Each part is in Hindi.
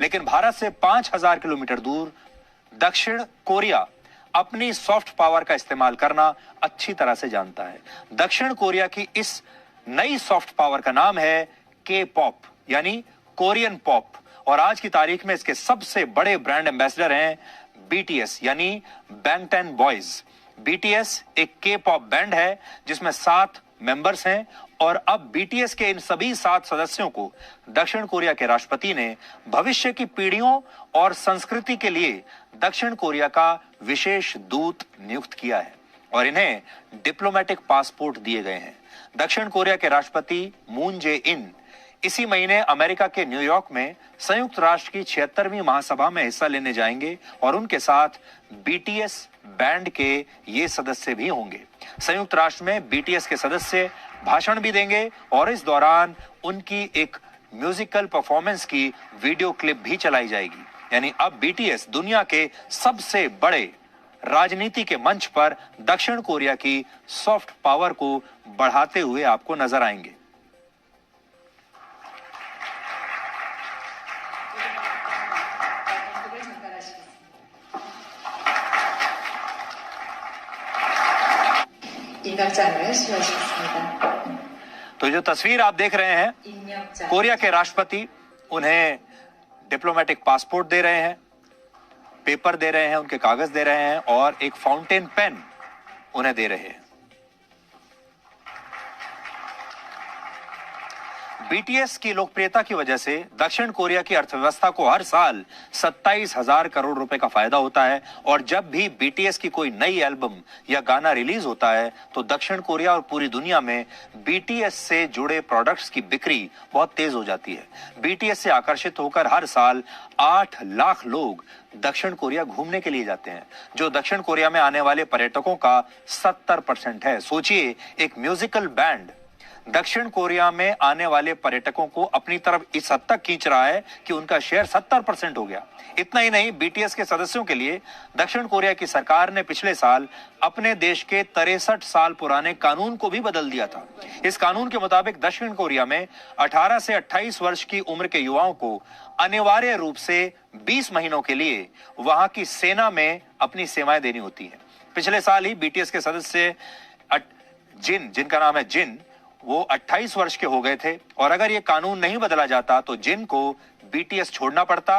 लेकिन भारत से 5000 किलोमीटर दूर दक्षिण कोरिया अपनी सॉफ्ट पावर का इस्तेमाल करना अच्छी तरह से जानता है। दक्षिण कोरिया की इस नई सॉफ्ट पावर का नाम है के पॉप, यानी कोरियन पॉप, और आज की तारीख में इसके सबसे बड़े ब्रांड एम्बेसडर हैं बीटीएस, यानी बैंगटन बॉयज। बीटीएस एक के पॉप बैंड है जिसमें 7 मेंबर्स हैं, और अब बीटीएस के इन सभी 7 सदस्यों को दक्षिण कोरिया के राष्ट्रपति ने भविष्य की पीढ़ियों और संस्कृति के लिए दक्षिण कोरिया का विशेष दूत नियुक्त किया है और इन्हें डिप्लोमेटिक पासपोर्ट दिए गए हैं। दक्षिण कोरिया के राष्ट्रपति मून जे इन इसी महीने अमेरिका के न्यूयॉर्क में संयुक्त राष्ट्र की 76वीं महासभा में हिस्सा लेने जाएंगे और उनके साथ बीटीएस बैंड के ये सदस्य भी होंगे। संयुक्त राष्ट्र में बीटीएस के सदस्य भाषण भी देंगे और इस दौरान उनकी एक म्यूजिकल परफॉर्मेंस की वीडियो क्लिप भी चलाई जाएगी। यानी अब बीटीएस दुनिया के सबसे बड़े राजनीति के मंच पर दक्षिण कोरिया की सॉफ्ट पावर को बढ़ाते हुए आपको नजर आएंगे। तो जो तस्वीर आप देख रहे हैं, कोरिया के राष्ट्रपति उन्हें डिप्लोमेटिक पासपोर्ट दे रहे हैं, पेपर दे रहे हैं, उनके कागज दे रहे हैं और एक फाउंटेन पेन उन्हें दे रहे हैं। बीटीएस की लोकप्रियता की वजह से दक्षिण कोरिया की अर्थव्यवस्था को हर साल 27,000 करोड़ रुपए का फायदा होता है, और जब भी बीटीएस की कोई नई एल्बम या गाना रिलीज होता है तो दक्षिण कोरिया और पूरी दुनिया में बीटीएस से जुड़े प्रोडक्ट्स की बिक्री बहुत तेज हो जाती है। बीटीएस से आकर्षित होकर हर साल 8 लाख लोग दक्षिण कोरिया घूमने के लिए जाते हैं, जो दक्षिण कोरिया में आने वाले पर्यटकों का 70% है। सोचिए, एक म्यूजिकल बैंड दक्षिण कोरिया में आने वाले पर्यटकों को अपनी तरफ इस हद तक खींच रहा है कि उनका शेयर 70% हो गया। इतना ही नहीं, बीटीएस के सदस्यों के लिए दक्षिण कोरिया की सरकार ने पिछले साल अपने देश के 63 साल पुराने कानून को भी बदल दिया था। इस कानून के मुताबिक दक्षिण कोरिया में 18 से 28 वर्ष की उम्र के युवाओं को अनिवार्य रूप से 20 महीनों के लिए वहां की सेना में अपनी सेवाएं देनी होती है। पिछले साल ही बीटीएस के सदस्य जिनका नाम है जिन, वो 28 वर्ष के हो गए थे, और अगर ये कानून नहीं बदला जाता तो जिन को बीटीएस छोड़ना पड़ता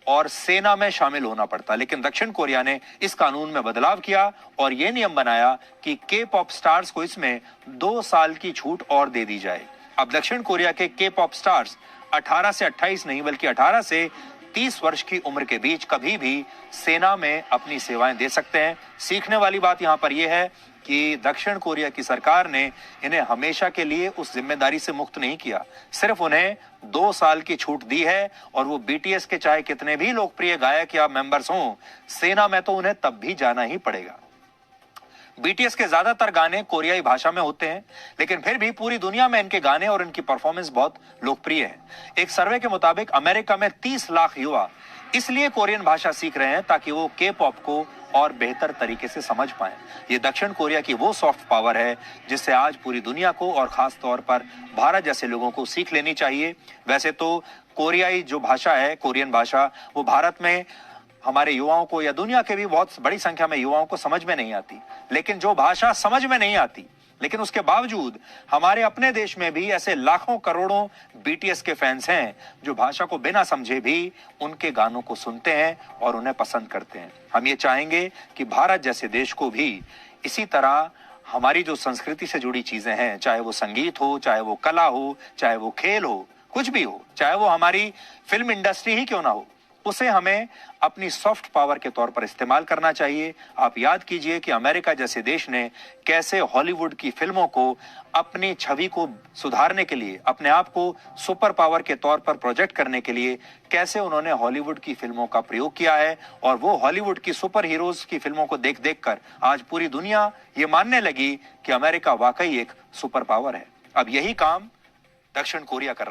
और सेना में शामिल होना पड़ता। लेकिन दक्षिण कोरिया ने इस कानून में बदलाव किया और यह नियम बनाया कि के पॉप स्टार्स को इसमें 2 साल की छूट और दे दी जाए। अब दक्षिण कोरिया के के पॉप स्टार्स 18 से 28 नहीं बल्कि 18 से 30 वर्ष की उम्र के बीच कभी भी सेना में अपनी सेवाएं दे सकते हैं। सीखने वाली बात यहां पर यह है कि दक्षिण कोरिया की सरकार ने इन्हें हमेशा के लिए उस जिम्मेदारी से मुक्त नहीं किया, सिर्फ उन्हें 2 साल की छूट दी है, और वो बीटीएस के चाहे कितने भी लोकप्रिय गायक या मेंबर्स हों, सेना में तो उन्हें तब भी जाना ही पड़ेगा। बीटीएस के ज्यादातर गाने कोरियाई भाषा में होते हैं, लेकिन फिर भी पूरी दुनिया में इनके गाने और इनकी परफॉर्मेंस बहुत लोकप्रिय है। एक सर्वे के मुताबिक अमेरिका में 30 लाख युवा इसलिए कोरियन भाषा सीख रहे हैं ताकि वो के पॉप को और बेहतर तरीके से समझ पाएं। ये दक्षिण कोरिया की वो सॉफ्ट पावर है जिससे आज पूरी दुनिया को और खास तौर पर भारत जैसे लोगों को सीख लेनी चाहिए। वैसे तो कोरियाई जो भाषा है, कोरियन भाषा, वो भारत में हमारे युवाओं को या दुनिया के भी बहुत बड़ी संख्या में युवाओं को समझ में नहीं आती, लेकिन जो भाषा समझ में नहीं आती लेकिन उसके बावजूद हमारे अपने देश में भी ऐसे लाखों करोड़ों बीटीएस के फैंस हैं जो भाषा को बिना समझे भी उनके गानों को सुनते हैं और उन्हें पसंद करते हैं। हम ये चाहेंगे कि भारत जैसे देश को भी इसी तरह हमारी जो संस्कृति से जुड़ी चीजें हैं, चाहे वो संगीत हो, चाहे वो कला हो, चाहे वो खेल हो, कुछ भी हो, चाहे वो हमारी फिल्म इंडस्ट्री ही क्यों ना हो, उसे हमें अपनी सॉफ्ट पावर के तौर पर इस्तेमाल करना चाहिए। आप याद कीजिए कि अमेरिका जैसे देश ने कैसे हॉलीवुड की फिल्मों को अपनी छवि को सुधारने के लिए, अपने आप को सुपर पावर के तौर पर प्रोजेक्ट करने के लिए कैसे उन्होंने हॉलीवुड की फिल्मों का प्रयोग किया है, और वो हॉलीवुड की सुपर हीरोज की फिल्मों को देख देख कर आज पूरी दुनिया ये मानने लगी कि अमेरिका वाकई एक सुपर पावर है। अब यही काम दक्षिण कोरिया कर